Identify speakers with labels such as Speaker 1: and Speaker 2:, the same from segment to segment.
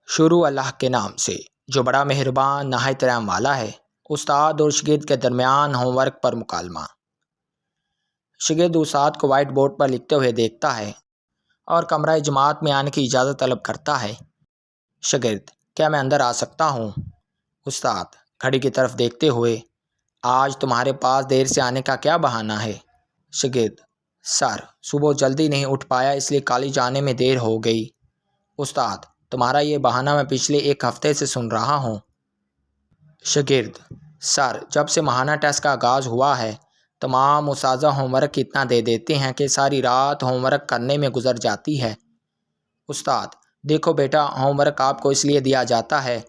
Speaker 1: شروع اللہ کے نام سے جو بڑا مہربان نہایت رحم والا ہے۔ استاد اور شاگرد کے درمیان ہوم ورک پر مکالمہ۔ شاگرد استاد کو وائٹ بورڈ پر لکھتے ہوئے دیکھتا ہے اور کمرہ جماعت میں آنے کی اجازت طلب کرتا ہے۔ شاگرد: کیا میں اندر آ سکتا ہوں؟ استاد گھڑی کی طرف دیکھتے ہوئے: آج تمہارے پاس دیر سے آنے کا کیا بہانہ ہے؟ شاگرد: سر، صبح جلدی نہیں اٹھ پایا اس لیے کالج آنے میں دیر ہو گئی۔ استاد: تمہارا یہ بہانہ میں پچھلے ایک ہفتے سے سن رہا ہوں۔ شاگرد: سر، جب سے ماہانہ ٹیسٹ کا آغاز ہوا ہے تمام اساتذہ ہوم ورک اتنا دے دیتے ہیں کہ ساری رات ہوم ورک کرنے میں گزر جاتی ہے۔ استاد: دیکھو بیٹا، ہوم ورک آپ کو اس لیے دیا جاتا ہے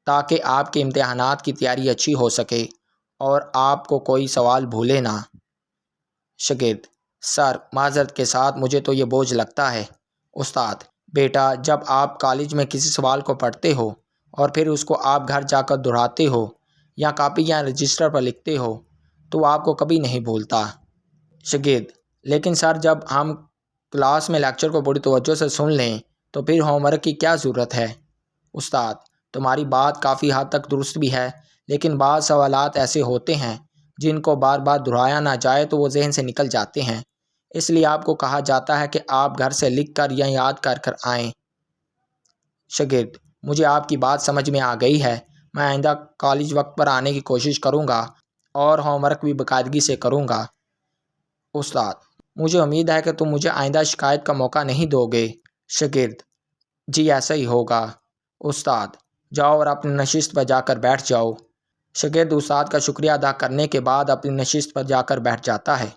Speaker 1: تاکہ آپ کے امتحانات کی تیاری اچھی ہو سکے اور آپ کو کوئی سوال بھولے نہ۔ شاگرد: سر، معذرت کے ساتھ مجھے تو یہ بوجھ لگتا ہے۔ استاد: بیٹا، جب آپ کالج میں کسی سوال کو پڑھتے ہو اور پھر اس کو آپ گھر جا کر دہراتے ہو یا کاپی یا رجسٹر پر لکھتے ہو تو آپ کو کبھی نہیں بھولتا۔ شاگرد: لیکن سر، جب ہم کلاس میں لیکچر کو بڑی توجہ سے سن لیں تو پھر ہوم ورک کی کیا ضرورت ہے؟ استاد: تمہاری بات کافی حد تک درست بھی ہے، لیکن بعض سوالات ایسے ہوتے ہیں جن کو بار بار دہرایا نہ جائے تو وہ ذہن سے نکل جاتے ہیں، اس لیے آپ کو کہا جاتا ہے کہ آپ گھر سے لکھ کر یا یاد کر کر آئیں۔ شاگرد: مجھے آپ کی بات سمجھ میں آ گئی ہے، میں آئندہ کالج وقت پر آنے کی کوشش کروں گا اور ہوم ورک بھی باقاعدگی سے کروں گا۔ استاد: مجھے امید ہے کہ تم مجھے آئندہ شکایت کا موقع نہیں دو گے۔ شاگرد: جی ایسا ہی ہوگا۔ استاد: جاؤ اور اپنی نشست پر جا کر بیٹھ جاؤ۔ شاگرد استاد کا شکریہ ادا کرنے کے بعد اپنی نشست پر جا کر بیٹھ جاتا ہے۔